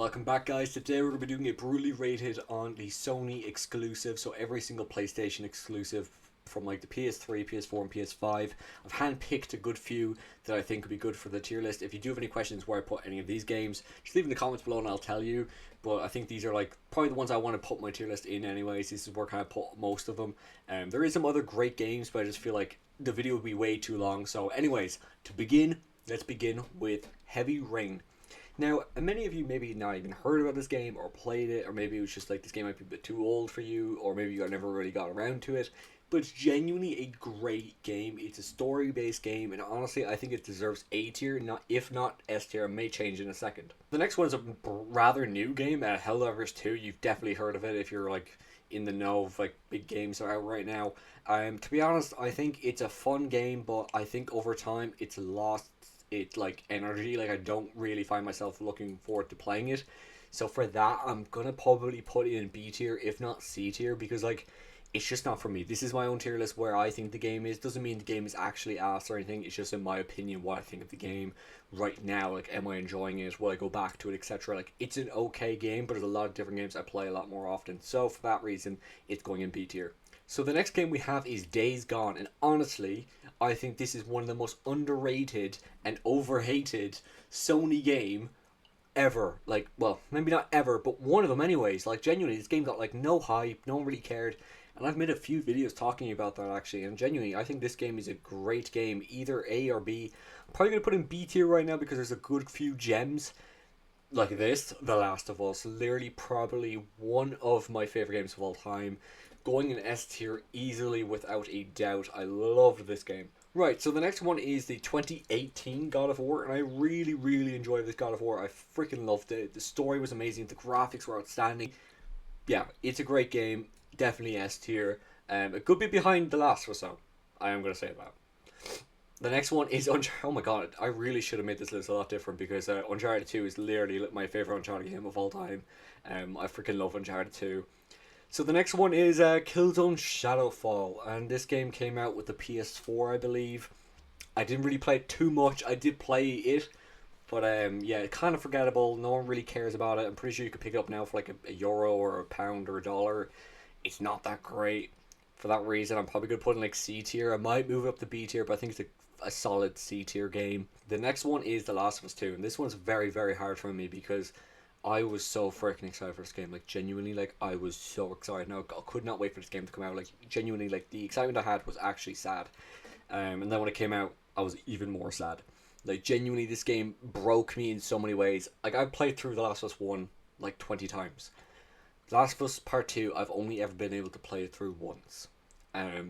Welcome back, guys. Today we're going to be doing a brutally rated on the Sony exclusive, so every single PlayStation exclusive from like the PS3, PS4 and PS5. I've handpicked a good few that I think would be good for the tier list. If you do have any questions where I put any of these games, just leave in the comments below and I'll tell you. But I think these are like probably the ones I want to put my tier list in anyways. This is where I kind of put most of them. There is some other great games, but I just feel like the video would be way too long. So anyways, to begin, let's begin with Heavy Rain. Now, many of you maybe not even heard about this game or played it, or maybe it was just like this game might be a bit too old for you, or maybe you never really got around to it. But it's genuinely a great game. It's a story-based game, and honestly, I think it deserves A tier, not if not S tier. I may change in a second. The next one is a rather new game, Whrs 2. You've definitely heard of it if you're like in the know of like big games that are out right now. To be honest, I think it's a fun game, but I think over time it's lost it like energy. Like I don't really find myself looking forward to playing it, so for that I'm gonna probably put it in B tier if not C tier, because like it's just not for me. This is my own tier list where I think the game is. Doesn't mean the game is actually ass or anything. It's just in my opinion what I think of the game right now. Like, am I enjoying it? Will I go back to it, etc.? Like, it's an okay game, but there's a lot of different games I play a lot more often, so for that reason it's going in B tier. So the next game we have is Days Gone, and honestly, I think this is one of the most underrated and overhated Sony game ever. Like, well, maybe not ever, but one of them anyways. Like, genuinely, this game got like no hype, no one really cared, and I've made a few videos talking about that actually, and genuinely, I think this game is a great game, either A or B. I'm probably going to put in B tier right now because there's a good few gems like this. The Last of Us, literally probably one of my favorite games of all time, going in S tier easily without a doubt. I loved this game. Right, so the next one is the 2018 God of War, and I really enjoyed this God of War. I freaking loved it. The story was amazing, the graphics were outstanding. Yeah, it's a great game, definitely S tier. It could be behind The Last of Us, so I am going to say that. The next one is Uncharted. Oh my god, I really should have made this list a lot different, because Uncharted 2 is literally my favorite Uncharted game of all time. I freaking love Uncharted 2. So the next one is Killzone Shadowfall, and this game came out with the PS4, I believe. I didn't really play it too much. I did play it, but yeah, kind of forgettable. No one really cares about it. I'm pretty sure you could pick it up now for like a euro or a pound or a dollar. It's not that great. For that reason, I'm probably going to put in like C tier. I might move up to B tier, but I think it's a solid C tier game. The next one is The Last of Us 2, and this one's very hard for me because I was so freaking excited for this game. Like, genuinely, like, I was so excited. Now, I could not wait for this game to come out. Like, genuinely, like, the excitement I had was actually sad. And then when it came out, I was even more sad. Like, genuinely, this game broke me in so many ways. Like, I've played through The Last of Us 1, like, 20 times. The Last of Us Part 2, I've only ever been able to play it through once.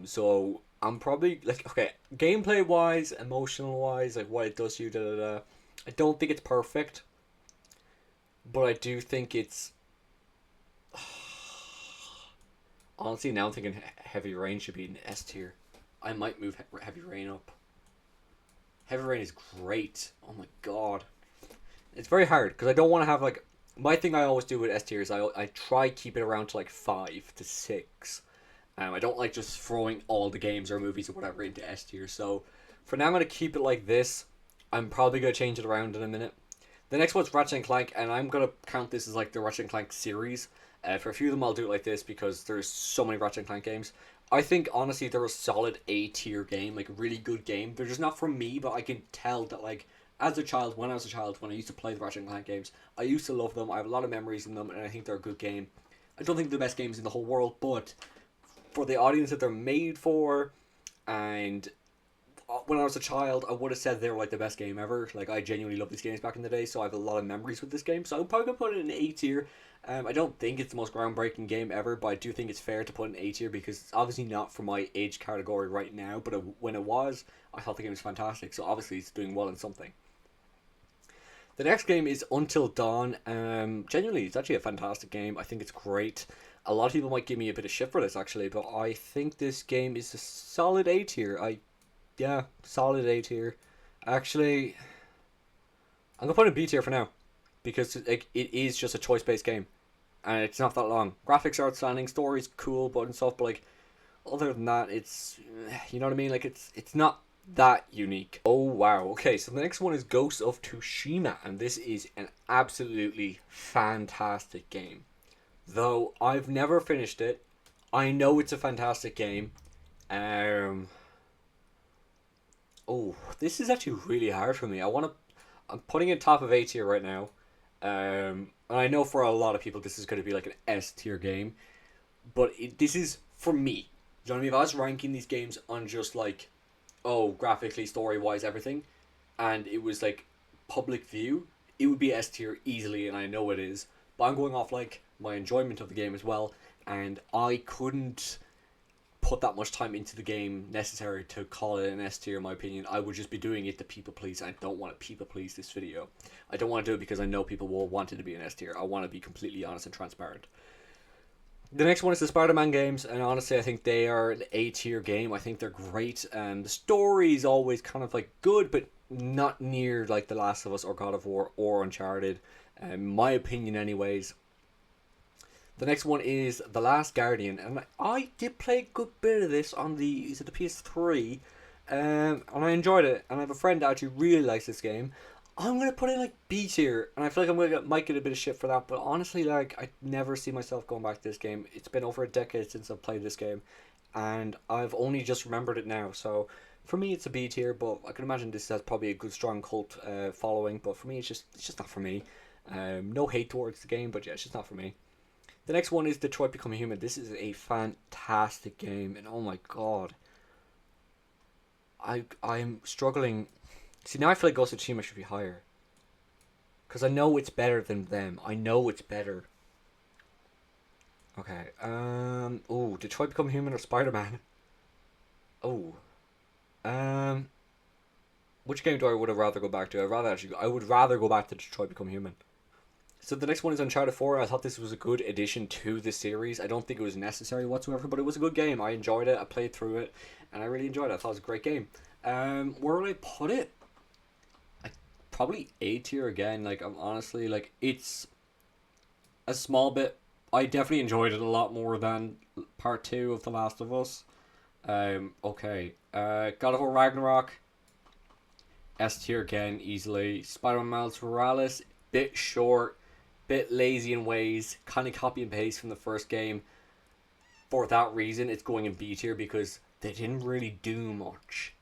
So, I'm probably, like, okay, gameplay-wise, emotional-wise, like, what it does to you, I don't think it's perfect, but I do think it's... Honestly, now I'm thinking Heavy Rain should be an S tier. I might move Heavy Rain up. Heavy Rain is great. Oh my god. It's very hard, because I don't want to have, like... My thing I always do with S tier is I try keep it around to, like, 5 to 6. I don't like just throwing all the games or movies or whatever into S tier. So, for now I'm going to keep it like this. I'm probably going to change it around in a minute. The next one's Ratchet and Clank, and I'm going to count this as like the Ratchet and Clank series. For a few of them I'll do it like this because there's so many Ratchet and Clank games. I think, honestly, they're a solid A tier game, like a really good game. They're just not for me, but I can tell that, like, as a child, when I was a child, when I used to play the Ratchet and Clank games, I used to love them. I have a lot of memories in them, and I think they're a good game. I don't think they're the best games in the whole world, but for the audience that they're made for, and when I was a child, I would have said they were like the best game ever. Like, I genuinely loved these games back in the day, so I have a lot of memories with this game. So I'm probably gonna put it in A tier. I don't think it's the most groundbreaking game ever, but I do think it's fair to put in A tier because it's obviously not for my age category right now. But when it was, I thought the game was fantastic. So obviously it's doing well in something. The next game is Until Dawn. Genuinely, it's actually a fantastic game. I think it's great. A lot of people might give me a bit of shit for this actually, but I think this game is a solid A tier. Yeah, solid A tier. Actually, I'm gonna put it in B tier for now, because like it is just a choice-based game, and it's not that long. Graphics are outstanding, story's cool, but and stuff. But like, other than that, it's, you know what I mean. Like, it's not that unique. Oh wow. Okay, so the next one is Ghost of Tsushima, and this is an absolutely fantastic game. Though I've never finished it, I know it's a fantastic game. Um oh, this is actually really hard for me. I'm putting it top of A tier right now. And I know for a lot of people this is going to be like an S tier game, but this is for me. You know what I mean? If I was ranking these games on just like, oh, graphically, story wise, everything, and it was like public view, it would be S tier easily, and I know it is. But I'm going off like my enjoyment of the game as well, and I couldn't put that much time into the game necessary to call it an S tier. In my opinion, I would just be doing it to people please. I don't want to people please this video. I don't want to do it because I know people will want it to be an S tier. I want to be completely honest and transparent. The next one is the Spider-Man games, and honestly, I think they are an A tier game. I think they're great, and the story is always kind of like good, but not near like The Last of Us or God of War or Uncharted. My opinion, anyways. The next one is The Last Guardian, and I did play a good bit of this on the PS3, and I enjoyed it. And I have a friend that actually really likes this game. I'm gonna put it in like B tier, and I feel like might get a bit of shit for that. But honestly, like I never see myself going back to this game. It's been over a decade since I've played this game, and I've only just remembered it now. So for me, it's a B tier. But I can imagine this has probably a good strong cult following. But for me, it's just not for me. No hate towards the game, but yeah, it's just not for me. The next one is Detroit Become Human. This is a fantastic game, and oh my god, I'm struggling. See, now I feel like Ghost of Tsushima should be higher because I know it's better than them. I know it's better. Okay. Oh, Detroit Become Human or Spider Man? Oh. Um. Which game do I would have rather go back to? I would rather go back to Detroit Become Human. So the next one is Uncharted 4. I thought this was a good addition to the series. I don't think it was necessary whatsoever, but it was a good game. I enjoyed it. I played through it, and I really enjoyed it. I thought it was a great game. Where would I put it? Probably A tier again. Like I'm honestly like it's a small bit. I definitely enjoyed it a lot more than part two of The Last of Us. Okay. God of War Ragnarok. S tier again easily. Spider-Man Miles Morales. Bit short, bit lazy in ways, kind of copy and paste from the first game. For that reason, it's going in B tier because they didn't really do much.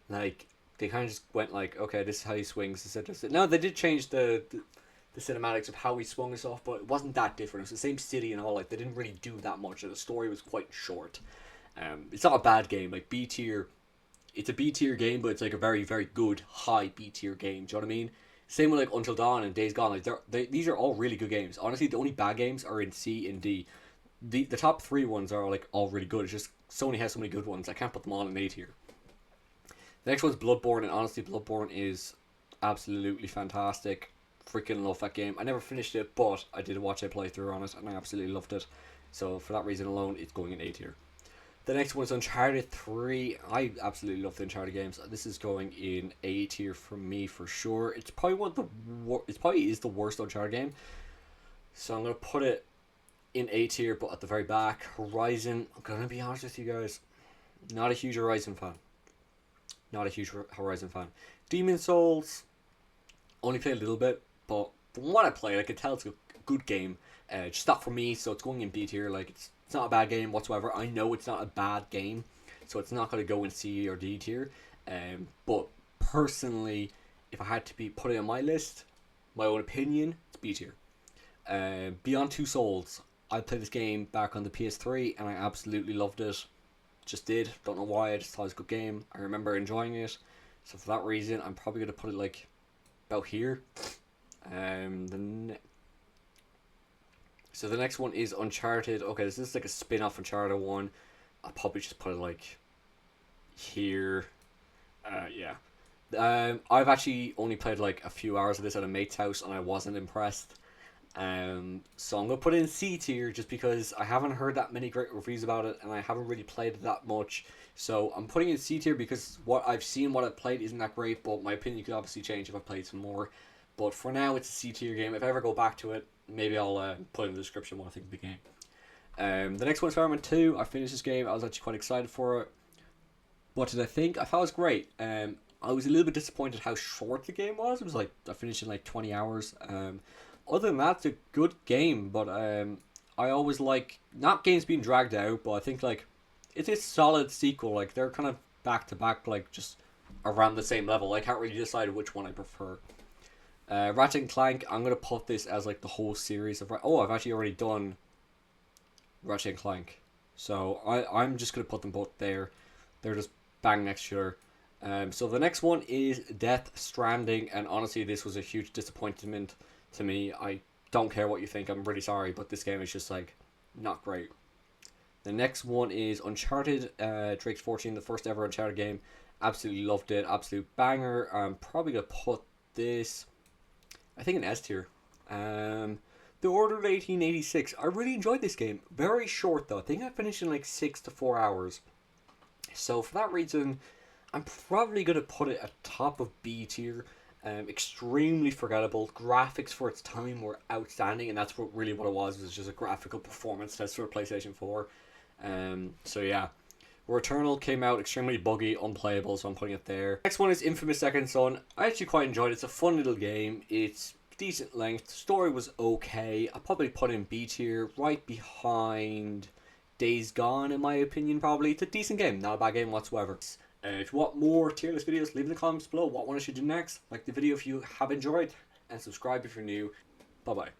Like they kind of just went like, okay, this is how he swings. No, they did change the cinematics of how he swung and stuff, but it wasn't that different. It was the same city and all. Like they didn't really do that much, and the story was quite short. It's not a bad game. Like B tier, it's a B tier game, but it's like a very very good high B tier game. Do you know what I mean? Same with like Until Dawn and Days Gone. Like these are all really good games. Honestly, the only bad games are in C and D. The top three ones are like all really good. It's just Sony has so many good ones. I can't put them all in A tier. The next one's Bloodborne, and honestly, Bloodborne is absolutely fantastic. Freaking love that game. I never finished it, but I did watch a playthrough on it, and I absolutely loved it. So for that reason alone, it's going in A tier. The next one is Uncharted 3. I absolutely love the Uncharted games. This is going in A tier for me for sure. It's probably it probably is the worst Uncharted game. So I'm gonna put it in A tier, but at the very back. Horizon. I'm gonna be honest with you guys. Not a huge Horizon fan. Not a huge Horizon fan. Demon Souls. Only played a little bit, but from what I played, I could tell it's a good game. Just not for me, so it's going in B tier. Like it's not a bad game whatsoever. I know it's not a bad game, so it's not going to go in C or D tier. But personally, if I had to be put it on my list, my own opinion, it's B tier. Beyond Two Souls. I played this game back on the PS3 and I absolutely loved it. Just did. Don't know why. I just thought it was a good game. I remember enjoying it. So for that reason, I'm probably going to put it like about here. So the next one is Uncharted. Okay, this is like a spin-off Uncharted one. I'll probably just put it like here. Yeah. I've actually only played like a few hours of this at a mate's house and I wasn't impressed. So I'm gonna put it in C tier just because I haven't heard that many great reviews about it and I haven't really played it that much. So I'm putting it in C tier because what I've seen, what I've played isn't that great, but my opinion could obviously change if I played some more. But for now, it's a C tier game. If I ever go back to it, maybe I'll put in the description what I think of the game. The next one is Spider-Man 2. I finished this game. I was actually quite excited for it. What did I think? I thought it was great. I was a little bit disappointed how short the game was. It was like, I finished in like 20 hours. Other than that, it's a good game, but I always like, not games being dragged out, but I think like, it's a solid sequel. Like, they're kind of back to back, like just around the same level. I can't really decide which one I prefer. Ratchet and Clank, I'm going to put this as like the whole series of... Oh, I've actually already done Ratchet and Clank. So I'm just going to put them both there. They're just bang next to each other. So the next one is Death Stranding. And honestly, this was a huge disappointment to me. I don't care what you think. I'm really sorry. But this game is just like not great. The next one is Uncharted. Drake's 14, the first ever Uncharted game. Absolutely loved it. Absolute banger. I'm probably going to put this... I think an S tier. The Order of 1886. I really enjoyed this game. Very short though. I think I finished in like 6 to 4 hours. So for that reason, I'm probably going to put it at top of B tier. Extremely forgettable. Graphics for its time were outstanding, and that's what it was. It was just a graphical performance test for PlayStation 4. So yeah. Returnal came out extremely buggy, unplayable, so I'm putting it there. Next one is Infamous Second Son. I actually quite enjoyed it. It's a fun little game. It's decent length. The story was okay. I'll probably put in B tier, right behind Days Gone, in my opinion, probably. It's a decent game, not a bad game whatsoever. If you want more tier list videos, leave in the comments below what one I should do next. Like the video if you have enjoyed, and subscribe if you're new. Bye bye.